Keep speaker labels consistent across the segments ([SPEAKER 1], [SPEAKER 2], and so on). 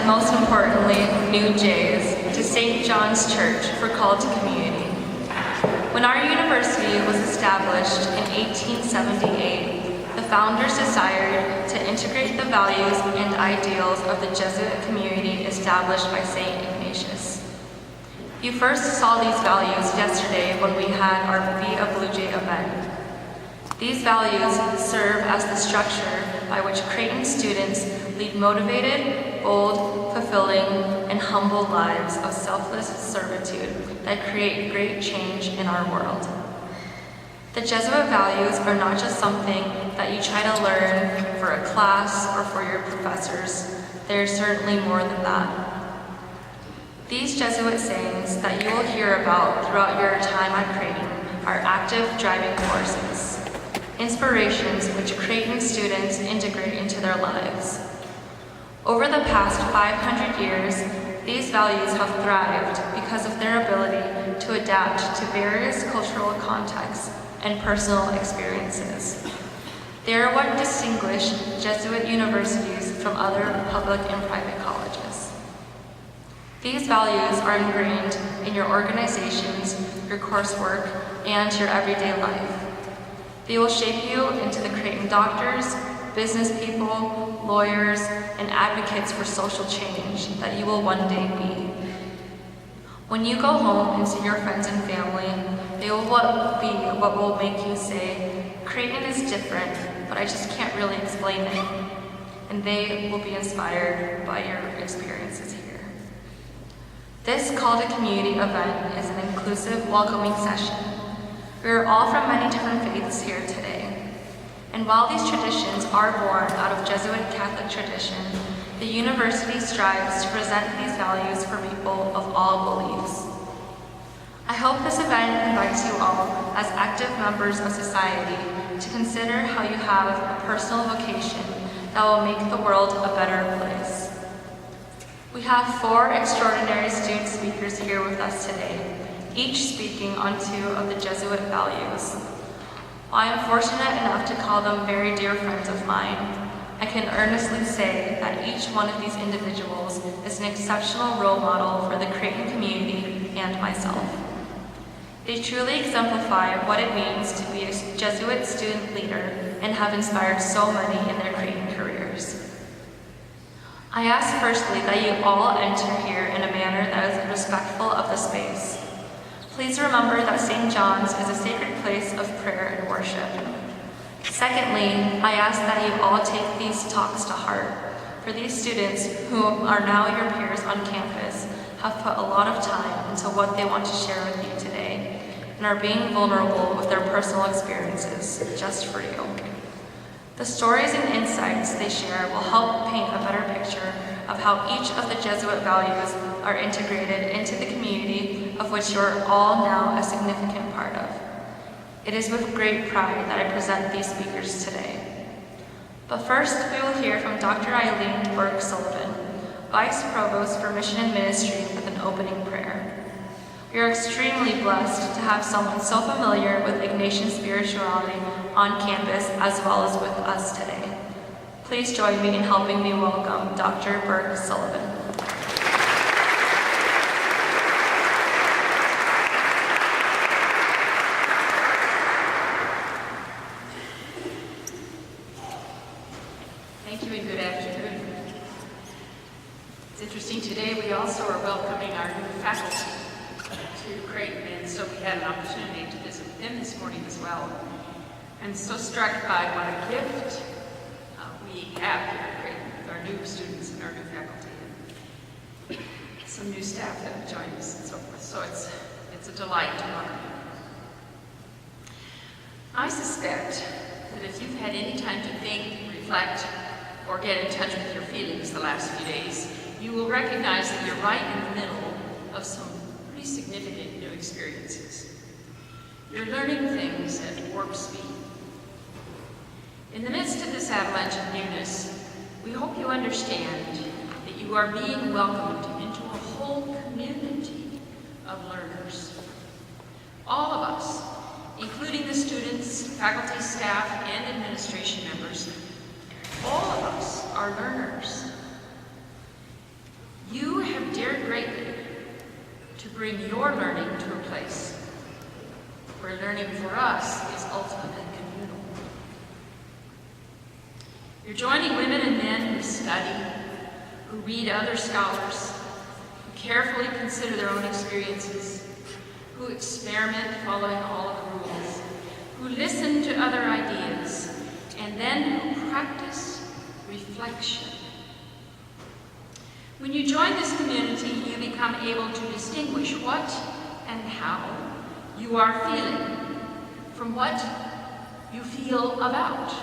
[SPEAKER 1] and most importantly, New Jays, to St. John's Church for Call to Community. When our university was established in 1878, the founders desired to integrate the values and ideals of the Jesuit community established by St. Ignatius. You first saw these values yesterday when we had our Be a Blue Jay event. These values serve as the structure by which Creighton students lead motivated, bold, fulfilling, and humble lives of selfless servitude that create great change in our world. The Jesuit values are not just something that you try to learn for a class or for your professors. They are certainly more than that. These Jesuit sayings that you will hear about throughout your time at Creighton are active driving forces, inspirations which Creighton students integrate into their lives. Over the past 500 years, these values have thrived because of their ability to adapt to various cultural contexts and personal experiences. They are what distinguish Jesuit universities from other public and private colleges. These values are ingrained in your organizations, your coursework, and your everyday life. They will shape you into the Creighton doctors, business people, lawyers, and advocates for social change that you will one day be. When you go home and see your friends and family, they will be what will make you say, Creighton is different, but I just can't really explain it. And they will be inspired by your experiences here. This Call to Community event is an inclusive, welcoming session. We are all from many different faiths here today. And while these traditions are born out of Jesuit Catholic tradition, the university strives to present these values for people of all beliefs. I hope this event invites you all, as active members of society, to consider how you have a personal vocation that will make the world a better place. We have 4 extraordinary student speakers here with us today, each speaking on 2 of the Jesuit values. While I am fortunate enough to call them very dear friends of mine, I can earnestly say that each one of these individuals is an exceptional role model for the Creighton community and myself. They truly exemplify what it means to be a Jesuit student leader and have inspired so many in their Creighton careers. I ask firstly that you all enter here in a manner that is respectful of the space. Please remember that St. John's is a sacred place of prayer and worship. Secondly, I ask that you all take these talks to heart, for these students, who are now your peers on campus, have put a lot of time into what they want to share with you today, and are being vulnerable with their personal experiences, just for you. The stories and insights they share will help paint a better picture of how each of the Jesuit values are integrated into the community of which you are all now a significant part of. It is with great pride that I present these speakers today. But first, we will hear from Dr. Eileen Burke-Sullivan, Vice Provost for Mission and Ministry, with an opening prayer. We are extremely blessed to have someone so familiar with Ignatian spirituality on campus as well as with us today. Please join me in helping me welcome Dr. Burke-Sullivan.
[SPEAKER 2] Thank you and good afternoon. It's interesting, today we also are welcoming our new faculty to Creighton, and so we had an opportunity to visit with them this morning as well. And so struck by what a gift we have here at Creighton with our new students and our new faculty, and some new staff that have joined us and so forth. So it's a delight to welcome you. I suspect that if you've had any time to think, reflect, or get in touch with your feelings the last few days, you will recognize that you're right in the middle of some pretty significant new experiences. You're learning things at warp speed. In the midst of this avalanche of newness, we hope you understand that you are being welcomed into a whole community of learners. All of us, including the students, faculty, staff, and administration members, all of us are learners. bring your learning to a place where learning for us is ultimate and communal. You're joining women and men who study, who read other scholars, who carefully consider their own experiences, who experiment following all of the rules, who listen to other ideas, and then who practice reflection. When you join this community, you become able to distinguish what and how you are feeling from what you feel about.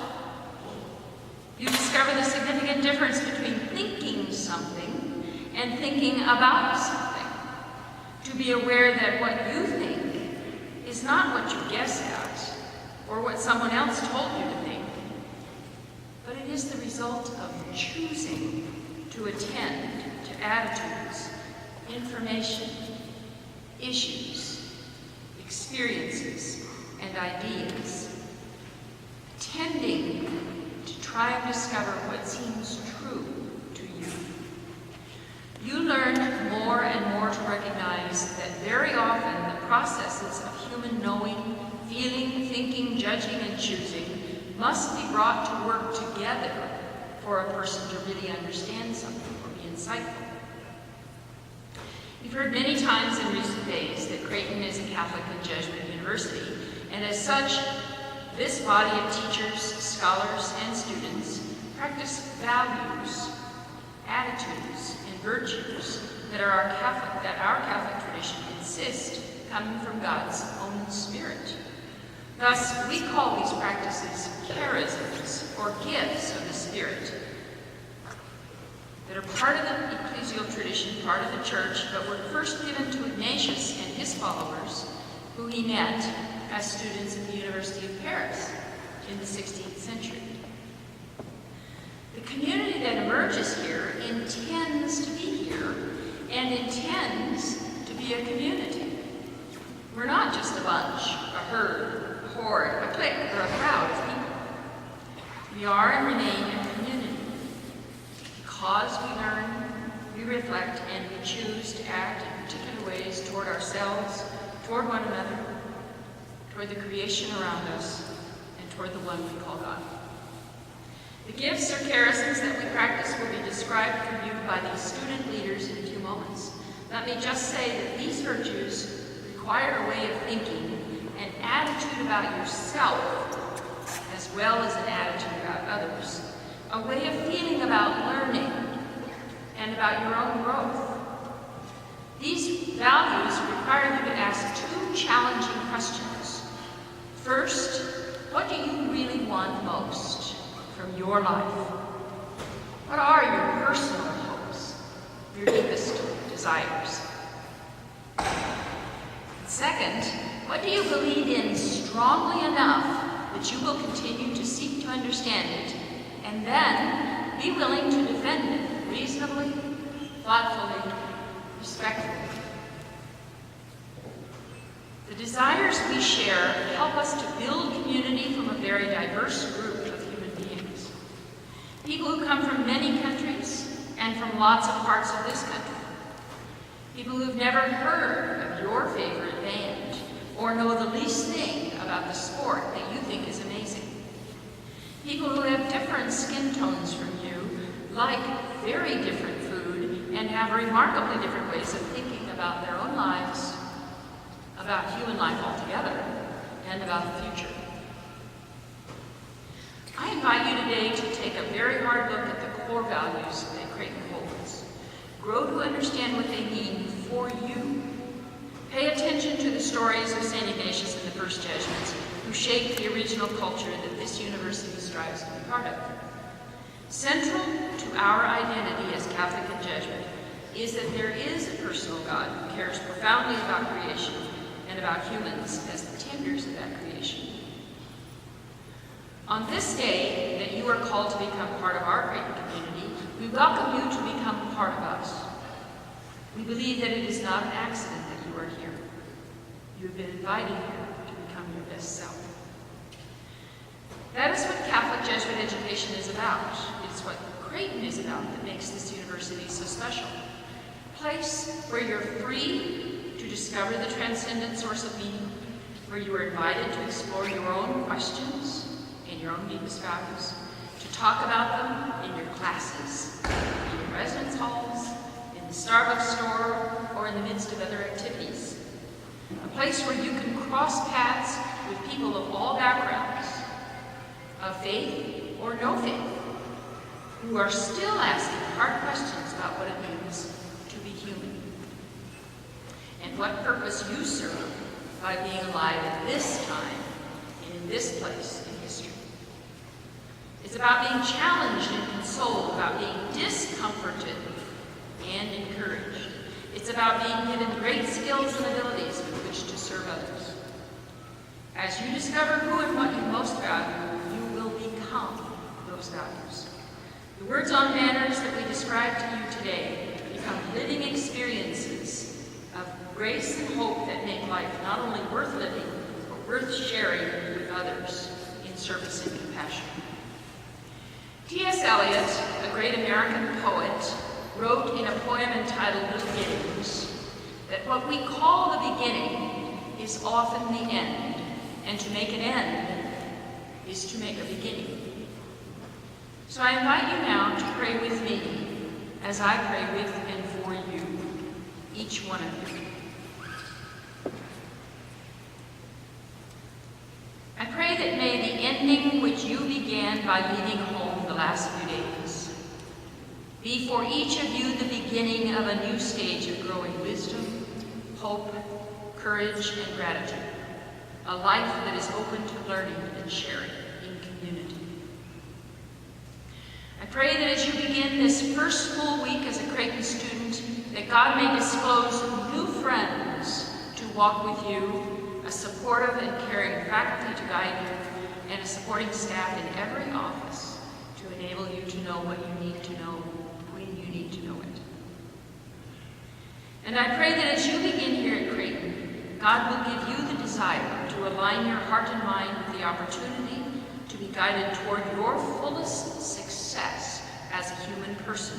[SPEAKER 2] You discover the significant difference between thinking something and thinking about something. To be aware that what you think is not what you guess at or what someone else told you to think, but it is the result of choosing to attend to attitudes, information, issues, experiences, and ideas, tending to try and discover what seems true to you. You learn more and more to recognize that very often the processes of human knowing, feeling, thinking, judging, and choosing must be brought to work together for a person to really understand something or be insightful. You've heard many times in recent days that Creighton is a Catholic and Jesuit university, and as such, this body of teachers, scholars, and students practice values, attitudes, and virtues that our Catholic tradition insists come from God's own Spirit. Thus, we call these practices charisms, or gifts of the Spirit, that are part of the ecclesial tradition, part of the church, but were first given to Ignatius and his followers, who he met as students at the University of Paris in the 16th century. The community that emerges here intends to be here and intends to be a community. We're not just a bunch, a herd, a horde, a clique, or a crowd of people. We are and remain a community. Because we learn, we reflect, and we choose to act in particular ways toward ourselves, toward one another, toward the creation around us, and toward the one we call God. The gifts or charisms that we practice will be described for you by these student leaders in a few moments. Let me just say that these virtues require a way of thinking, an attitude about yourself, as well as an attitude about others, a way of feeling about learning and about your own growth. These values require you to ask two challenging questions. First, what do you really want most from your life? What are your personal hopes, your deepest desires? Second, what do you believe in strongly enough that you will continue to seek to understand it, and then be willing to defend it reasonably, thoughtfully, respectfully? The desires we share help us to build community from a very diverse group of human beings. People who come from many countries and from lots of parts of this country. People who've never heard of your favorite band or know the least thing about the sport that you think is amazing. People who have different skin tones from you, like very different food, and have remarkably different ways of thinking about their own lives, about human life altogether, and about the future. I invite you today to take a very hard look at the core values that Creighton holds. Grow to understand what they mean for you. Pay attention to the stories of St. Ignatius and the first Jesuits, who shaped the original culture that this university strives to be part of. Central to our identity as Catholic and Jesuit is that there is a personal God who cares profoundly about creation and about humans as the tenders of that creation. On this day that you are called to become part of our Creighton community, we welcome you to become part of us. We believe that it is not an accident that you are here. You have been invited here to become your best self. That is what Catholic Jesuit education is about. It's what Creighton is about that makes this university so special. A place where you're free to discover the transcendent source of being, where you are invited to explore your own questions and your own deepest values, to talk about them in your classes, in your residence halls, in the Starbucks store, or in the midst of other activities. A place where you can cross paths with people of all backgrounds, of faith or no faith, who are still asking hard questions about what it means to be human, and what purpose you serve by being alive at this time and in this place in history. It's about being challenged and consoled, about being discomforted and encouraged. It's about being given great skills and abilities with which to serve others. As you discover who and what you most value, you will become those values. The words on banners that we describe to you today become living experiences of grace and hope that make life not only worth living, but worth sharing with others in service and compassion. T.S. Eliot, a great American poet, wrote in a poem entitled The Beginnings that what we call the beginning is often the end, and to make an end is to make a beginning. So I invite you now to pray with me as I pray with and for you, each one of you. I pray that may the ending which you began by leaving home the last few days be for each of you the beginning of a new stage of growing wisdom, hope, courage, and gratitude, a life that is open to learning and sharing in community. I pray that as you begin this first full week as a Creighton student, that God may disclose new friends to walk with you, a supportive and caring faculty to guide you, and a supporting staff in every office to enable you to know what you need to know when you need to know it. And I pray that as you begin here at Creighton, God will give you the desire to align your heart and mind with the opportunity to be guided toward your fullest success as a human person,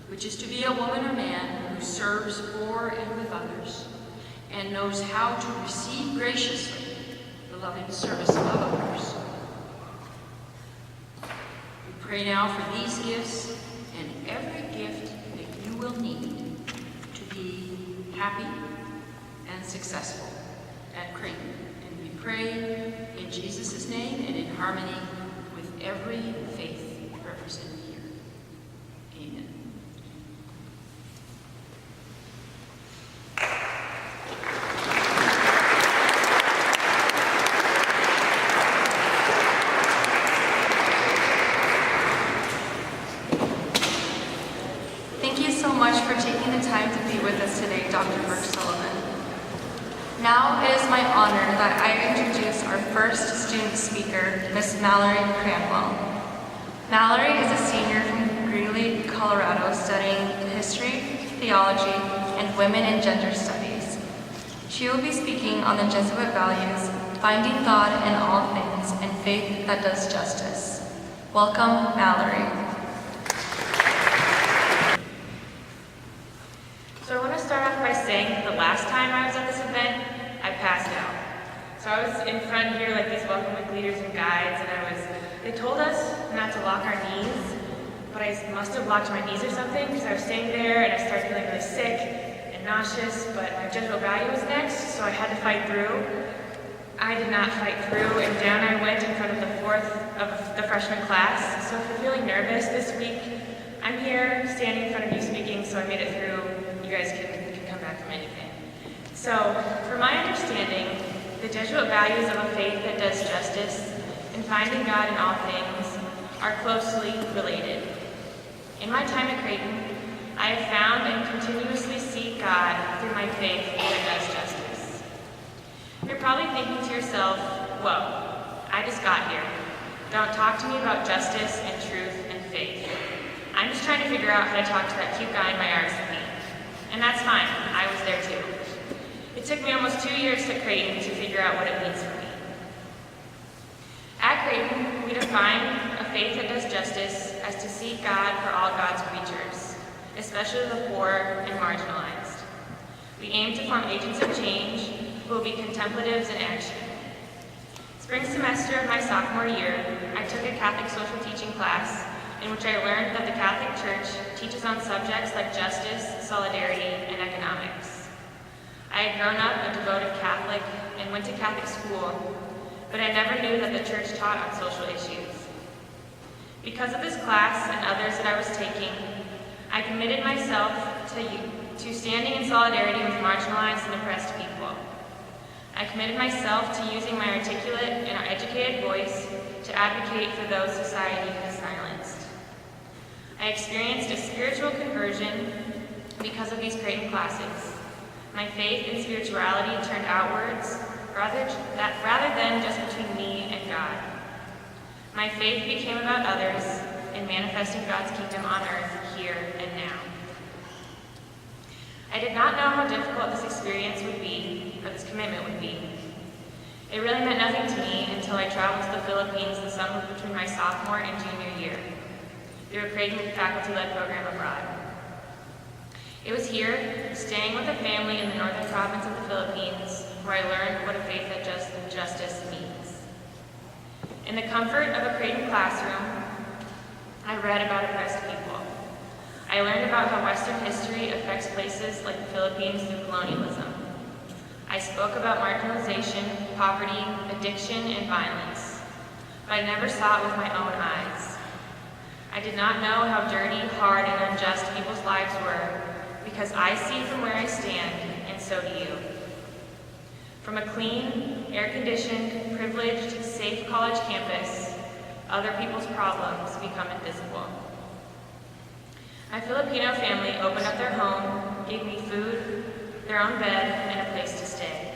[SPEAKER 2] which is to be a woman or man who serves for and with others and knows how to receive graciously the loving service of others. We pray now for these gifts and every gift that you will need to be happy and successful at Creighton. And we pray in Jesus' name and in harmony with every faith represented here. Amen.
[SPEAKER 1] Thank you so much for taking the time to be with us today, Dr. Burke Sullivan. Now it is my honor that I introduce our first student speaker, Miss Mallory Cranwell. Mallory is a senior from Greeley, Colorado, studying history, theology, and women and gender studies. She will be speaking on the Jesuit values, finding God in all things, and faith that does justice. Welcome, Mallory.
[SPEAKER 3] So I want to start off by saying that the last time I was at this event, I passed out. So I was in front here like these welcome week leaders and guides, and they told us not to lock our knees, but I must have locked my knees or something because I was staying there and I started feeling really sick and nauseous, but my Jesuit value was next, so I had to fight through. I did not fight through, and down I went in front of the fourth of the freshman class. So if you're feeling nervous this week, I'm here standing in front of you speaking, so I made it through. You guys can come back from anything. So, for my understanding, the Jesuit values of a faith that does justice and finding God in all things are closely related. In my time at Creighton, I have found and continuously seek God through my faith that does justice. You're probably thinking to yourself, whoa, I just got here. Don't talk to me about justice and truth and faith. I'm just trying to figure out how to talk to that cute guy in my RSP. And that's fine, I was there too. It took me almost 2 years to Creighton to figure out what it means for me. At Creighton, we define a faith that does justice as to seek God for all God's creatures, especially the poor and marginalized. We aim to form agents of change who will be contemplatives in action. Spring semester of my sophomore year, I took a Catholic social teaching class in which I learned that the Catholic Church teaches on subjects like justice, solidarity, and economics. I had grown up a devoted Catholic and went to Catholic school, but I never knew that the church taught on social issues. Because of this class and others that I was taking, I committed myself to standing in solidarity with marginalized and oppressed people. I committed myself to using my articulate and educated voice to advocate for those society has silenced. I experienced a spiritual conversion because of these Creighton classes. My faith and spirituality turned outwards rather than just between me and God. My faith became about others and manifesting God's kingdom on earth here and now. I did not know how difficult this experience would be, or this commitment would be. It really meant nothing to me until I traveled to the Philippines the summer between my sophomore and junior year through a Creighton faculty-led program abroad. It was here, staying with a family in the northern province of the Philippines, where I learned what a faith that justice means. In the comfort of a Creighton classroom, I read about oppressed people. I learned about how Western history affects places like the Philippines through colonialism. I spoke about marginalization, poverty, addiction, and violence, but I never saw it with my own eyes. I did not know how dirty, hard, and unjust people's lives were, because I see from where I stand, and so do you. From a clean, air-conditioned, privileged, safe college campus, other people's problems become invisible. My Filipino family opened up their home, gave me food, their own bed, and a place to stay.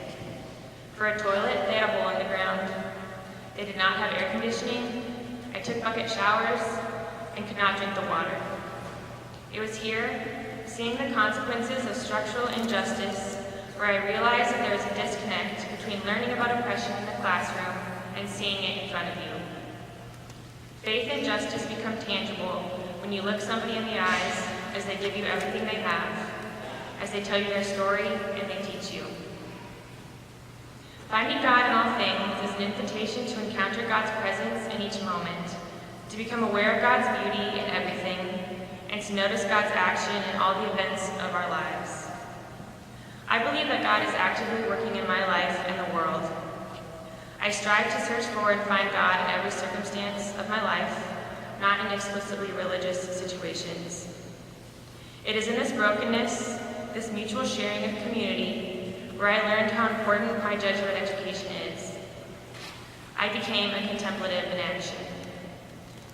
[SPEAKER 3] For a toilet, they had a hole in the ground. They did not have air conditioning. I took bucket showers and could not drink the water. It was here, seeing the consequences of structural injustice, where I realized that there is a disconnect between learning about oppression in the classroom and seeing it in front of you. Faith and justice become tangible when you look somebody in the eyes as they give you everything they have, as they tell you their story and they teach you. Finding God in all things is an invitation to encounter God's presence in each moment, to become aware of God's beauty in everything, and to notice God's action in all the events of our lives. I believe that God is actively working in my life and the world. I strive to search for and find God in every circumstance of my life, not in explicitly religious situations. It is in this brokenness, this mutual sharing of community, where I learned how important my Jesuit education is. I became a contemplative in action.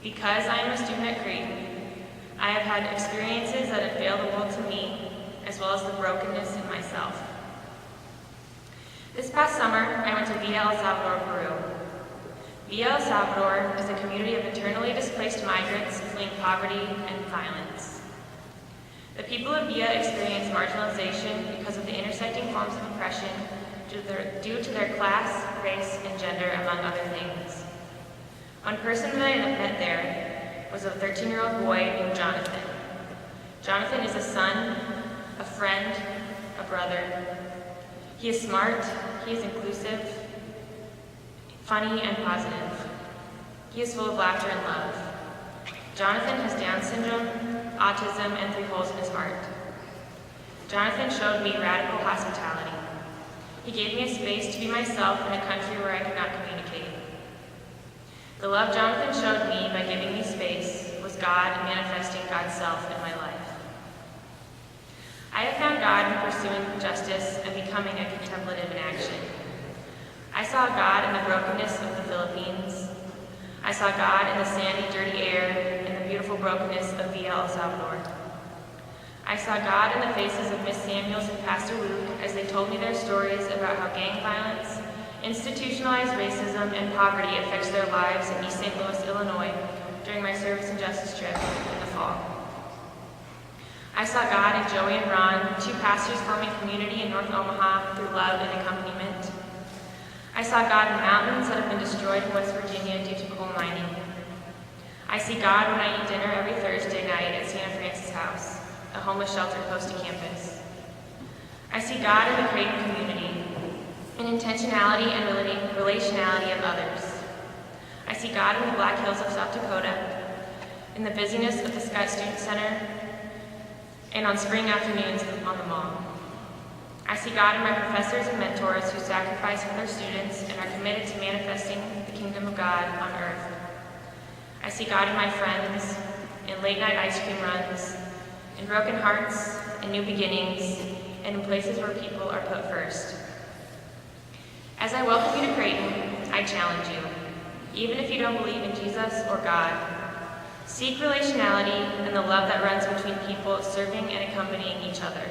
[SPEAKER 3] Because I am a student at Creighton, I have had experiences that have veiled the world to me, as well as the brokenness in myself. This past summer, I went to Villa El Salvador, Peru. Villa El Salvador is a community of internally displaced migrants fleeing poverty and violence. The people of Villa experience marginalization because of the intersecting forms of oppression due to their class, race, and gender, among other things. One person that I met there was a 13-year-old boy named Jonathan. Jonathan is a son, a friend, a brother. He is smart, he is inclusive, funny, and positive. He is full of laughter and love. Jonathan has Down syndrome, autism, and 3 holes in his heart. Jonathan showed me radical hospitality. He gave me a space to be myself in a country where I could not communicate. The love Jonathan showed me by giving me space was God manifesting God's self in my life. I have found God in pursuing justice and becoming a contemplative in action. I saw God in the brokenness of the Philippines. I saw God in the sandy, dirty air and the beautiful brokenness of Villa El Salvador. I saw God in the faces of Miss Samuels and Pastor Luke as they told me their stories about how gang violence, institutionalized racism, and poverty affects their lives in East St. Louis, Illinois during my service and justice trip in the fall. I saw God in Joey and Ron, 2 pastors forming community in North Omaha through love and accompaniment. I saw God in mountains that have been destroyed in West Virginia due to coal mining. I see God when I eat dinner every Thursday night at Santa Francis House, a homeless shelter close to campus. I see God in the Creighton community, in intentionality and relationality of others. I see God in the Black Hills of South Dakota, in the busyness of the Scott Student Center, and on spring afternoons on the mall. I see God in my professors and mentors who sacrifice for their students and are committed to manifesting the kingdom of God on earth. I see God in my friends, in late-night ice cream runs, in broken hearts and new beginnings, and in places where people are put first. As I welcome you to Creighton, I challenge you, even if you don't believe in Jesus or God, seek relationality and the love that runs between people serving and accompanying each other.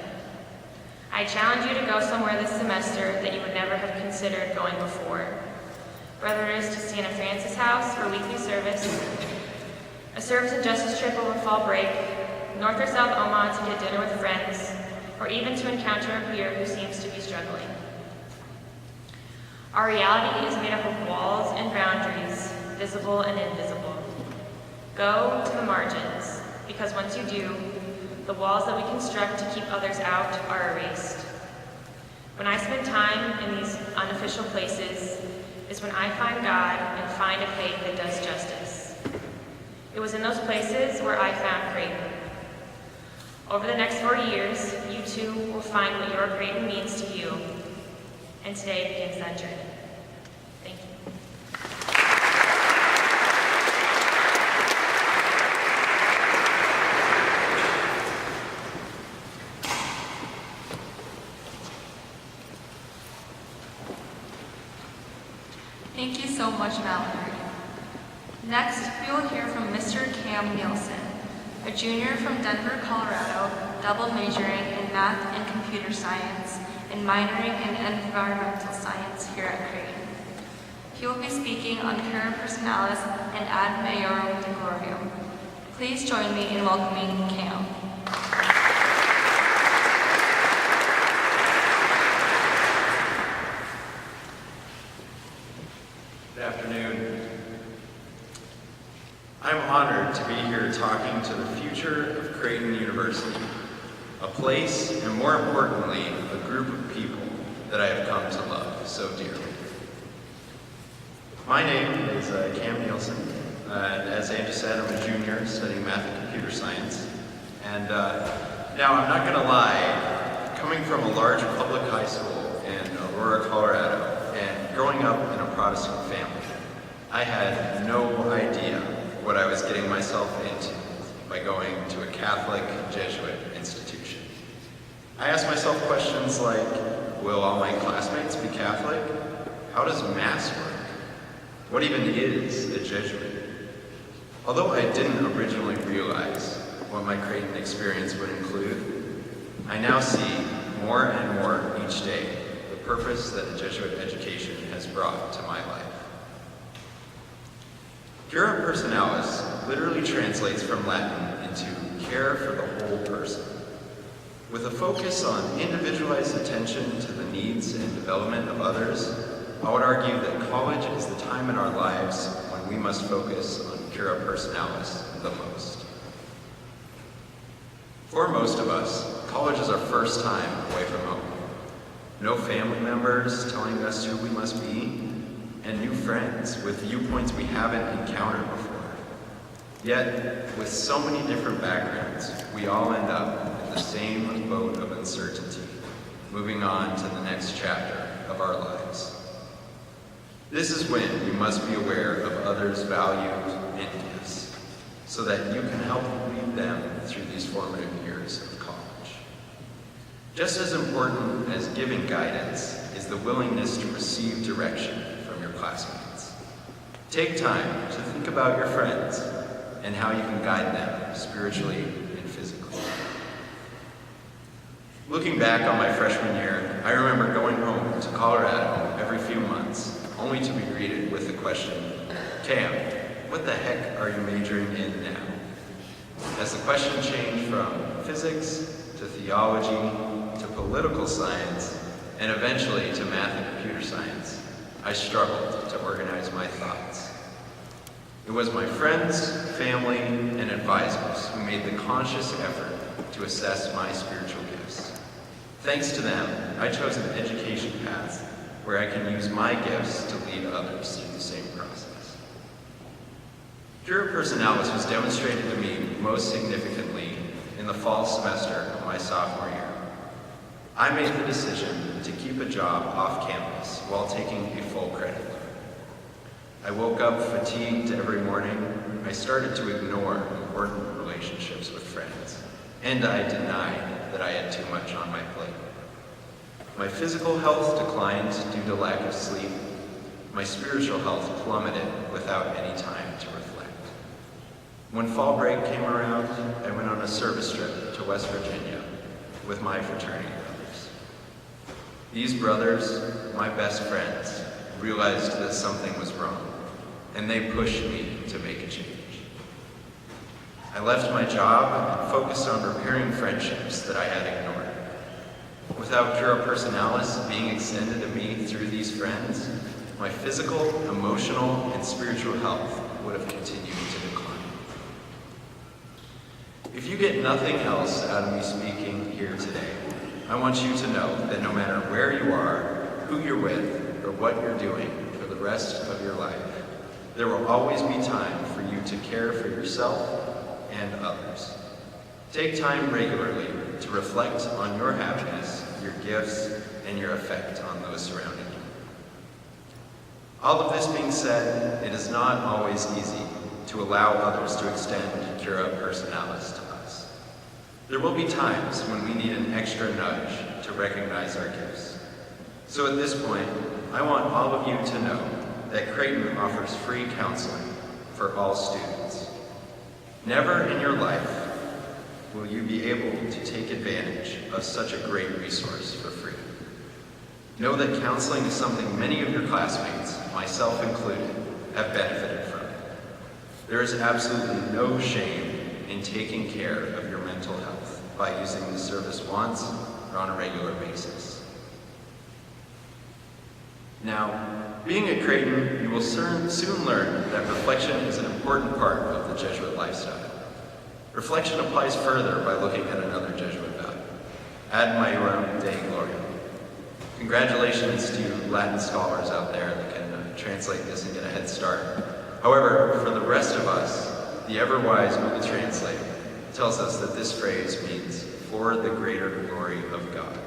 [SPEAKER 3] I challenge you to go somewhere this semester that you would never have considered going before, whether it is to Santa Francis House for weekly service, a service and justice trip over fall break, North or South Omaha to get dinner with friends, or even to encounter a peer who seems to be struggling. Our reality is made up of walls and boundaries, visible and invisible. Go to the margins, because once you do, the walls that we construct to keep others out are erased. When I spend time in these unofficial places is when I find God and find a faith that does justice. It was in those places where I found Creighton. Over the next 4 years, you too will find what your Creighton means to you, and today begins that journey. Thank you.
[SPEAKER 1] Thank you so much, Mallory. Next, we will hear from Mr. Cam Nielsen, a junior from Denver, Colorado, double majoring in math and computer science and minoring in environmental science here at Creighton. He will be speaking on Cura Personalis and Ad Maiorum Degloriam. Please join me in welcoming Cam.
[SPEAKER 4] Good afternoon. I'm honored to be here talking to the future of Creighton University, a place, and more importantly, a group of people that I have come to love so dearly. My name is Cam Nielsen, and as Angie said, I'm a junior studying math and computer science. And now, I'm not gonna lie, coming from a large public high school in Aurora, Colorado, and growing up in a Protestant family, I had no idea what I was getting myself into by going to a Catholic Jesuit institution. I asked myself questions like, will all my classmates be Catholic? How does Mass work? What even is a Jesuit? Although I didn't originally realize what my Creighton experience would include, I now see more and more each day the purpose that the Jesuit education has brought to my life. Cura Personalis literally translates from Latin into care for the whole person. With a focus on individualized attention to the needs and development of others, I would argue that college is the time in our lives when we must focus on Cura Personalis the most. For most of us, college is our first time away from home. No family members telling us who we must be, and new friends with viewpoints we haven't encountered before. Yet, with so many different backgrounds, we all end up in the same boat of uncertainty, moving on to the next chapter of our lives. This is when we must be aware of others' values and gifts, so that you can help lead them through these formative years of college. Just as important as giving guidance is the willingness to receive direction from your classmates. Take time to think about your friends and how you can guide them spiritually and physically. Looking back on my freshman year, I remember going home to Colorado every few months, only to be greeted with the question, Cam, what the heck are you majoring in now? As the question changed from physics to theology to political science and eventually to math and computer science, I struggled to organize my thoughts. It was my friends, family, and advisors who made the conscious effort to assess my spiritual gifts. Thanks to them, I chose an education path where I can use my gifts to lead others through the same process. Cura Personalis was demonstrated to me most significantly in the fall semester of my sophomore year. I made the decision to keep a job off campus while taking a full credit load. I woke up fatigued every morning. I started to ignore important relationships with friends, and I denied that I had too much on my plate. My physical health declined due to lack of sleep. My spiritual health plummeted without any time to reflect. When fall break came around, I went on a service trip to West Virginia with my fraternity brothers. These brothers, my best friends, realized that something was wrong, and they pushed me to make a change. I left my job and focused on repairing friendships that I had ignored. Without Cura Personalis being extended to me through these friends, my physical, emotional, and spiritual health would have continued to decline. If you get nothing else out of me speaking here today, I want you to know that no matter where you are, who you're with, or what you're doing for the rest of your life, there will always be time for you to care for yourself and others. Take time regularly to reflect on your happiness, your gifts, and your effect on those surrounding you. All of this being said, it is not always easy to allow others to extend Cura Personalis to us. There will be times when we need an extra nudge to recognize our gifts. So at this point, I want all of you to know that Creighton offers free counseling for all students. Never in your life will you be able to take advantage of such a great resource for free. Know that counseling is something many of your classmates, myself included, have benefited from. There is absolutely no shame in taking care of your mental health by using the service once or on a regular basis. Now, being at Creighton, you will soon learn that reflection is an important part of the Jesuit lifestyle. Reflection applies further by looking at another Jesuit value, ad maiorem Dei gloriam. Congratulations to you Latin scholars out there that can translate this and get a head start. However, for the rest of us, the ever-wise Google Translate tells us that this phrase means, for the greater glory of God.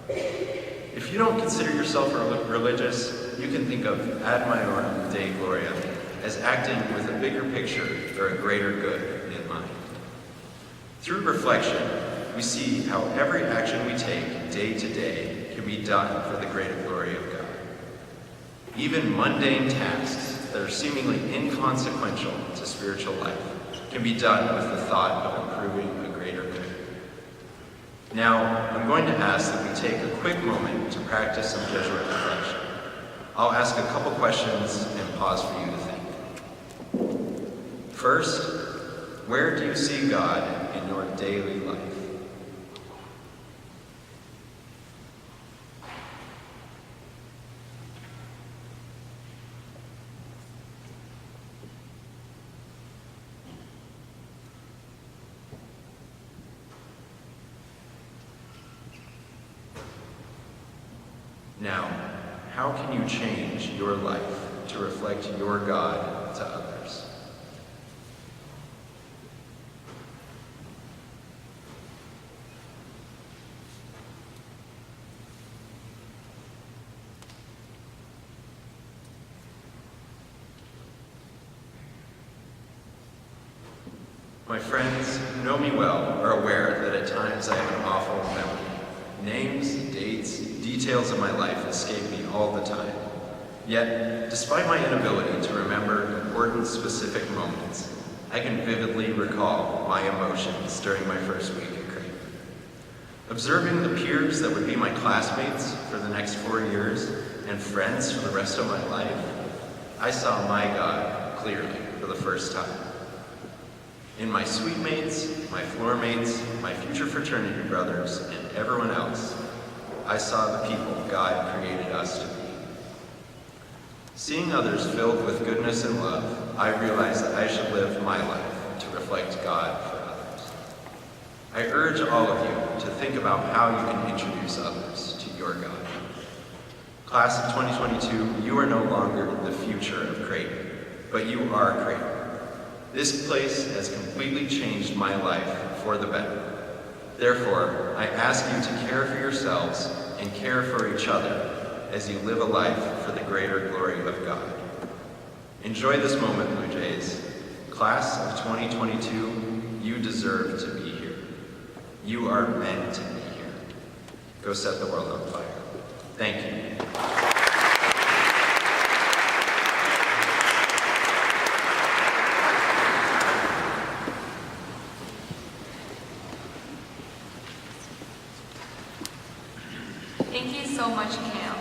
[SPEAKER 4] If you don't consider yourself religious, you can think of ad maiorem Dei gloriam as acting with a bigger picture or a greater good in mind. Through reflection, we see how every action we take day to day can be done for the greater glory of God. Even mundane tasks that are seemingly inconsequential to spiritual life can be done with the thought of improving a greater good. Now, I'm going to ask that we take a quick moment to practice some Jesuit reflection. I'll ask a couple questions and pause for you to think. First, where do you see God in your daily life? Now, how can you change your life to reflect your God to others? My friends who know me well are aware that at times I have an awful memory. Names, dates, details of my life escape me all the time. Yet, despite my inability to remember important specific moments, I can vividly recall my emotions during my first week at Creighton. Observing the peers that would be my classmates for the next 4 years and friends for the rest of my life, I saw my God clearly for the first time. In my suite mates, my floor mates, my future fraternity brothers, and everyone else, I saw the people God created us to be. Seeing others filled with goodness and love, I realized that I should live my life to reflect God for others. I urge all of you to think about how you can introduce others to your God. Class of 2022, you are no longer the future of Creighton, but you are Creighton. This place has completely changed my life for the better. Therefore, I ask you to care for yourselves and care for each other as you live a life for the greater glory of God. Enjoy this moment, Blue Jays. Class of 2022, you deserve to be here. You are meant to be here. Go set the world on fire. Thank you.
[SPEAKER 1] Thank you so much, Cam.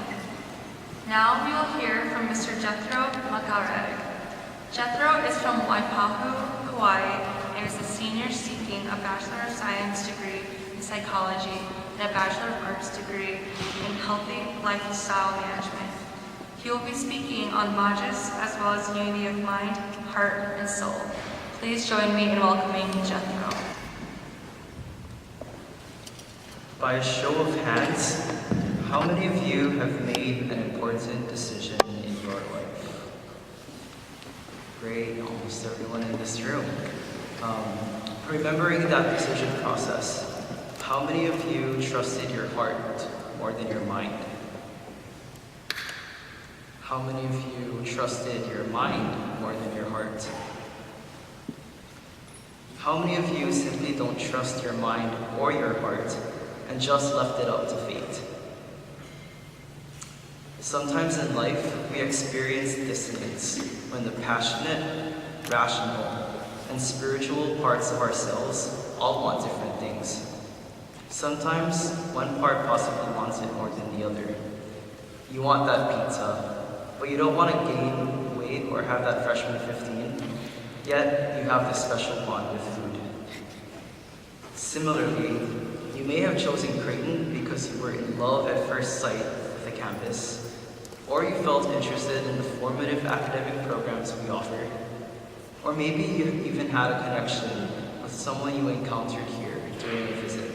[SPEAKER 1] Now we will hear from Mr. Jethro Makarek. Jethro is from Waipahu, Hawaii, and is a senior seeking a Bachelor of Science degree in Psychology and a Bachelor of Arts degree in Healthy Lifestyle Management. He will be speaking on Majus as well as unity of mind, heart, and soul. Please join me in welcoming Jethro.
[SPEAKER 5] By a show of hands, how many of you have made an important decision in your life? Great, almost everyone in this room. Remembering that decision process, how many of you trusted your heart more than your mind? How many of you trusted your mind more than your heart? How many of you simply don't trust your mind or your heart and just left it up to fate? Sometimes in life, we experience dissonance when the passionate, rational, and spiritual parts of ourselves all want different things. Sometimes one part possibly wants it more than the other. You want that pizza, but you don't want to gain weight or have that freshman 15, yet you have this special bond with food. Similarly, you may have chosen Creighton because you were in love at first sight with the campus, or you felt interested in the formative academic programs we offer, or maybe you even had a connection with someone you encountered here during a visit.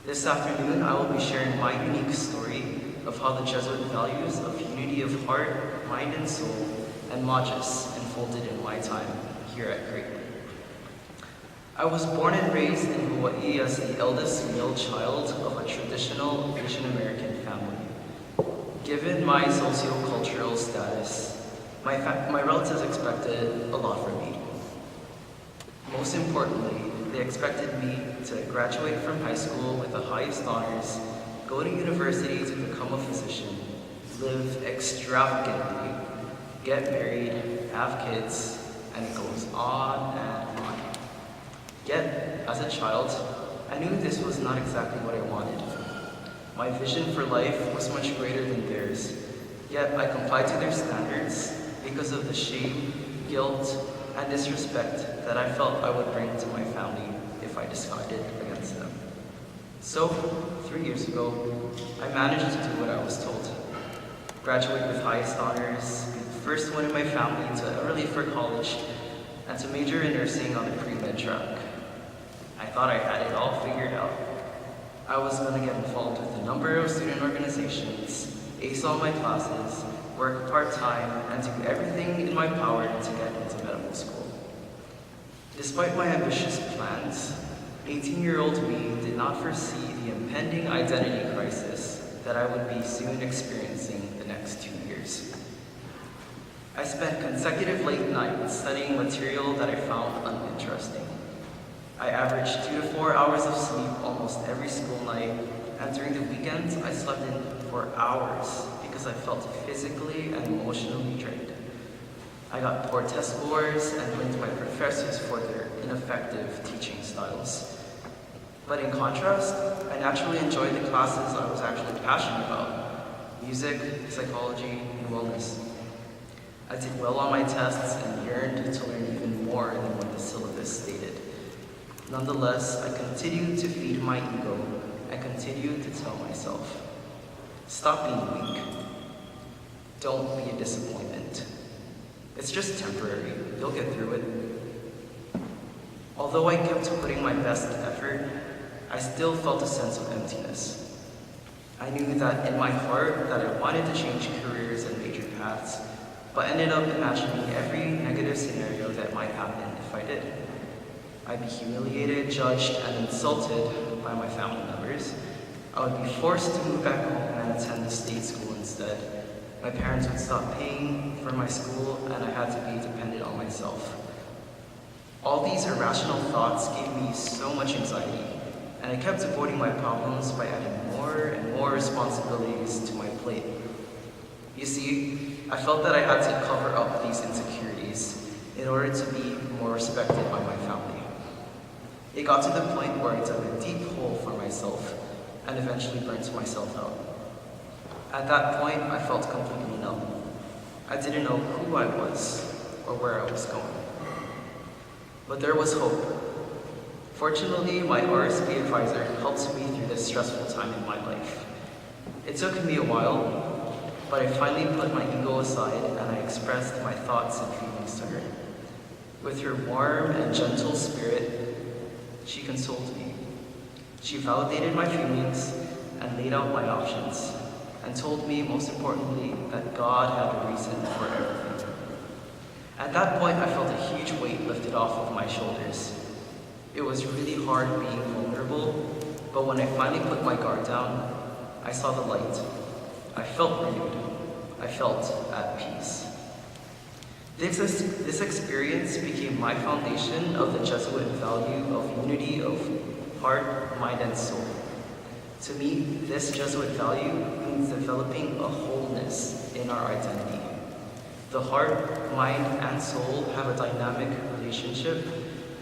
[SPEAKER 5] This afternoon, I will be sharing my unique story of how the Jesuit values of unity of heart, mind, and soul, and Majus unfolded in my time here at Creighton. I was born and raised in Hawaii as the eldest male child of a traditional Asian American family. Given my sociocultural status, my relatives expected a lot from me. Most importantly, they expected me to graduate from high school with the highest honors, go to university to become a physician, live extravagantly, get married, have kids, and it goes on and on. Yet, as a child, I knew this was not exactly what I wanted. My vision for life was much greater than theirs, yet I complied to their standards because of the shame, guilt, and disrespect that I felt I would bring to my family if I decided against them. So, 3 years ago, I managed to do what I was told. Graduate with highest honors, be the first one in my family to ever leave for college, and to major in nursing on the pre-med track. I thought I had it all figured out. I was going to get involved with a number of student organizations, ace all my classes, work part-time, and do everything in my power to get into medical school. Despite my ambitious plans, 18-year-old me did not foresee the impending identity crisis that I would be soon experiencing the next 2 years. I spent consecutive late nights studying material that I found uninteresting. I averaged 2 to 4 hours of sleep almost every school night, and during the weekends, I slept in for hours because I felt physically and emotionally drained. I got poor test scores and blamed my professors for their ineffective teaching styles. But in contrast, I naturally enjoyed the classes I was actually passionate about: music, psychology, and wellness. I did well on my tests and yearned to learn even more than what the syllabus stated. Nonetheless, I continued to feed my ego and continued to tell myself, stop being weak. Don't be a disappointment. It's just temporary. You'll get through it. Although I kept putting my best effort, I still felt a sense of emptiness. I knew that in my heart that I wanted to change careers and major paths, but ended up imagining every negative scenario that might happen if I did. I'd be humiliated, judged, and insulted by my family members. I would be forced to move back home and attend the state school instead. My parents would stop paying for my school, and I had to be dependent on myself. All these irrational thoughts gave me so much anxiety, and I kept avoiding my problems by adding more and more responsibilities to my plate. You see, I felt that I had to cover up these insecurities in order to be more respected by my family. It got to the point where I dug a deep hole for myself and eventually burnt myself out. At that point, I felt completely numb. I didn't know who I was or where I was going. But there was hope. Fortunately, my RSP advisor helped me through this stressful time in my life. It took me a while, but I finally put my ego aside and I expressed my thoughts and feelings to her. With her warm and gentle spirit, she consoled me. She validated my feelings and laid out my options, and told me, most importantly, that God had a reason for everything. At that point, I felt a huge weight lifted off of my shoulders. It was really hard being vulnerable, but when I finally put my guard down, I saw the light. I felt renewed. I felt at peace. This experience became my foundation of the Jesuit value of unity of heart, mind, and soul. To me, this Jesuit value means developing a wholeness in our identity. The heart, mind, and soul have a dynamic relationship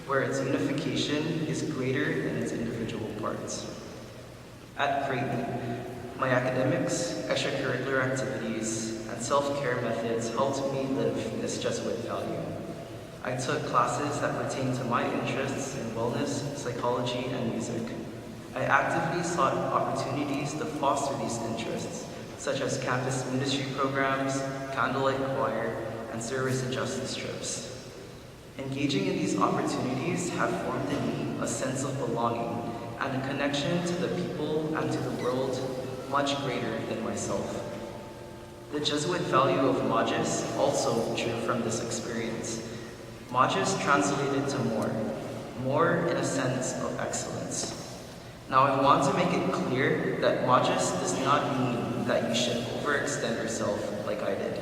[SPEAKER 5] where its unification is greater than its individual parts. At Creighton, my academics, extracurricular activities, and self-care methods helped me live this Jesuit value. I took classes that pertained to my interests in wellness, psychology, and music. I actively sought opportunities to foster these interests, such as campus ministry programs, candlelight choir, and service and justice trips. Engaging in these opportunities have formed in me a sense of belonging and a connection to the people and to the world much greater than myself. The Jesuit value of Magis also drew from this experience. Magis translated to more in a sense of excellence. Now I want to make it clear that Magis does not mean that you should overextend yourself like I did.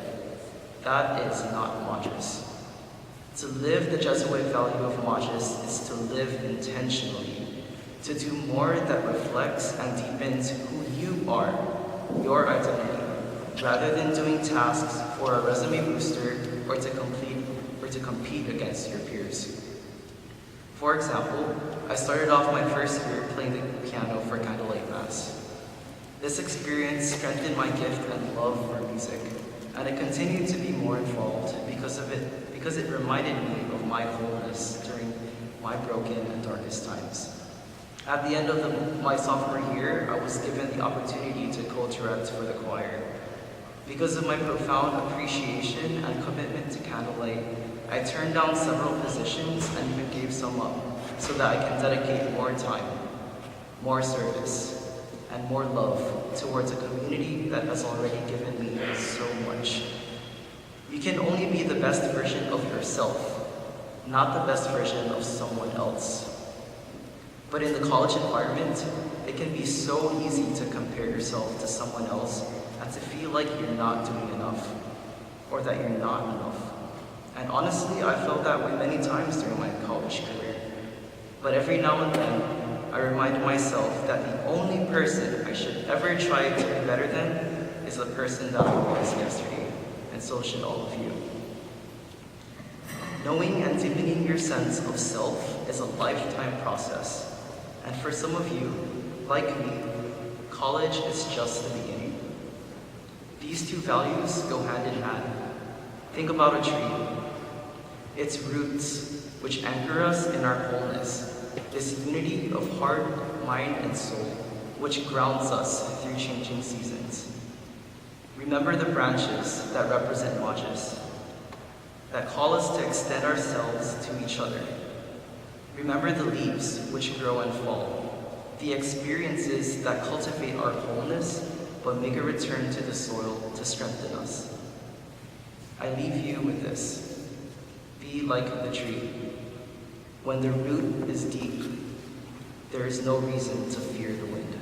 [SPEAKER 5] That is not Magis. To live the Jesuit value of Magis is to live intentionally, to do more that reflects and deepens who you are, your identity, rather than doing tasks for a resume booster or to compete against your peers. For example, I started off my first year playing the piano for Candlelight Mass. This experience strengthened my gift and love for music, and I continued to be more involved because it reminded me of my wholeness during my broken and darkest times. At the end of my sophomore year, I was given the opportunity to co-direct for the choir. Because of my profound appreciation and commitment to Candlelight, I turned down several positions and even gave some up so that I can dedicate more time, more service, and more love towards a community that has already given me so much. You can only be the best version of yourself, not the best version of someone else. But in the college environment, it can be so easy to compare yourself to someone else and to feel like you're not doing enough, or that you're not enough. And honestly, I felt that way many times during my college career. But every now and then, I remind myself that the only person I should ever try to be better than is the person that I was yesterday, and so should all of you. Knowing and deepening your sense of self is a lifetime process. And for some of you, like me, college is just the beginning. These two values go hand in hand. Think about a tree. Its roots, which anchor us in our wholeness, this unity of heart, mind, and soul, which grounds us through changing seasons. Remember the branches that represent Magis, that call us to extend ourselves to each other. Remember the leaves which grow and fall, the experiences that cultivate our wholeness but make a return to the soil to strengthen us. I leave you with this. Be like the tree. When the root is deep, there is no reason to fear the wind.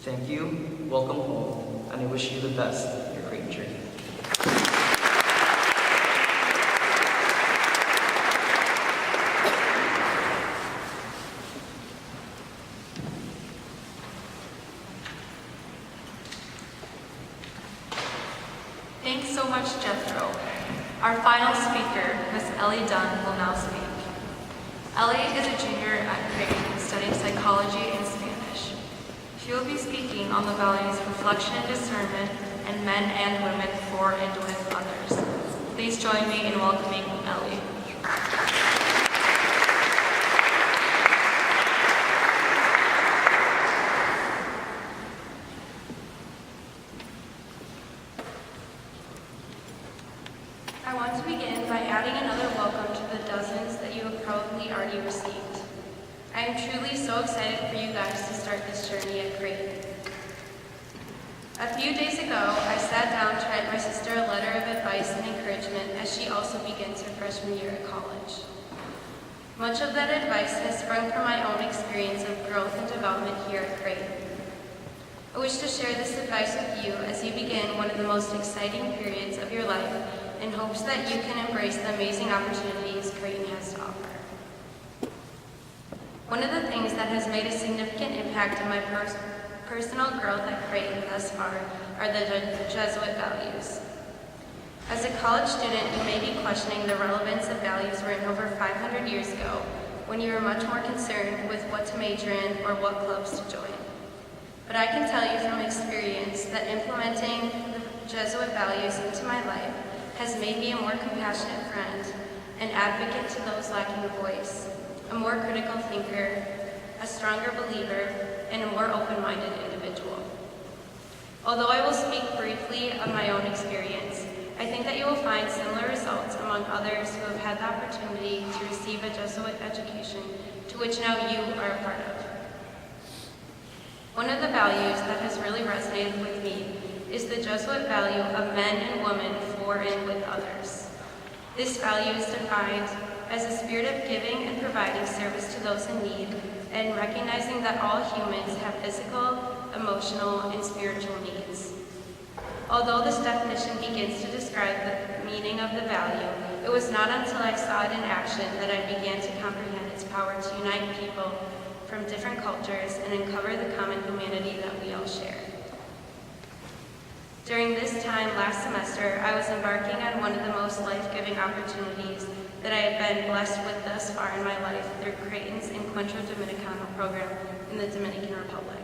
[SPEAKER 5] Thank you, welcome home, and I wish you the best in your great journey.
[SPEAKER 1] Thanks so much, Jethro. Our final speaker, Miss Ellie Dunn, will now speak. Ellie is a junior at Creighton studying psychology and Spanish. She will be speaking on the values reflection and discernment in men and women for and with others. Please join me in welcoming Ellie. I want to begin by adding another welcome to the dozens that you have probably already received. I am truly so excited for you guys to start this journey at Creighton. A few days ago, I sat down to write my sister a letter of advice and encouragement as she also begins her freshman year at college. Much of that advice has sprung from my own experience of growth and development here at Creighton. I wish to share this advice with you as you begin one of the most exciting periods of your life in hopes that you can embrace the amazing opportunities Creighton has to offer. One of the things that has made a significant impact on my personal growth at Creighton thus far are the Jesuit values. As a college student, you may be questioning the relevance of values written over 500 years ago when you were much more concerned with what to major in or what clubs to join. But I can tell you from experience that implementing the Jesuit values into my life has made me a more compassionate friend, an advocate to those lacking a voice, a more critical thinker, a stronger believer, and a more open-minded individual. Although I will speak briefly of my own experience, I think that you will find similar results among others who have had the opportunity to receive a Jesuit education to which now you are a part of. One of the values that has really resonated with me is the Jesuit value of men and women for and with others. This value is defined as a spirit of giving and providing service to those in need, and recognizing that all humans have physical, emotional, and spiritual needs. Although this definition begins to describe the meaning of the value, it was not until I saw it in action that I began to comprehend its power to unite people from different cultures and uncover the common humanity that we all share. During this time last semester, I was embarking on one of the most life-giving opportunities that I have been blessed with thus far in my life through Creighton's Encuentro Dominicano program in the Dominican Republic.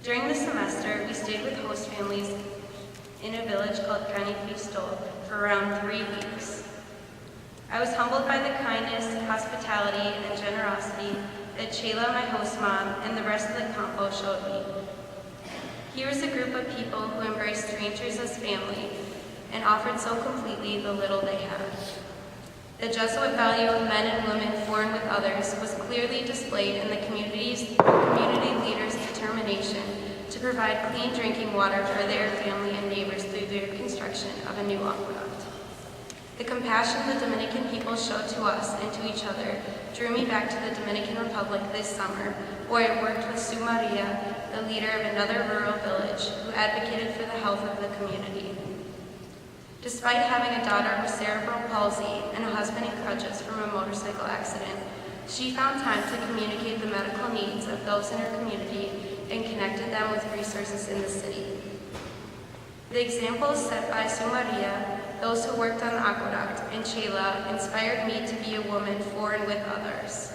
[SPEAKER 1] During the semester, we stayed with host families in a village called Canifistol for around 3 weeks. I was humbled by the kindness, hospitality, and generosity that Sheila, my host mom, and the rest of the compo showed me. Here was a group of people who embraced strangers as family and offered so completely the little they had. The Jesuit value of men and women for and with others was clearly displayed in the community leaders' determination to provide clean drinking water for their family and neighbors through their construction of a new aqueduct. The compassion the Dominican people showed to us and to each other drew me back to the Dominican Republic this summer, where I worked with Sue Maria, the leader of another rural village, who advocated for the health of the community. Despite having a daughter with cerebral palsy and a husband in crutches from a motorcycle accident, she found time to communicate the medical needs of those in her community and connected them with resources in the city. The examples set by Sue Maria, those who worked on the aqueduct, and Sheila inspired me to be a woman for and with others.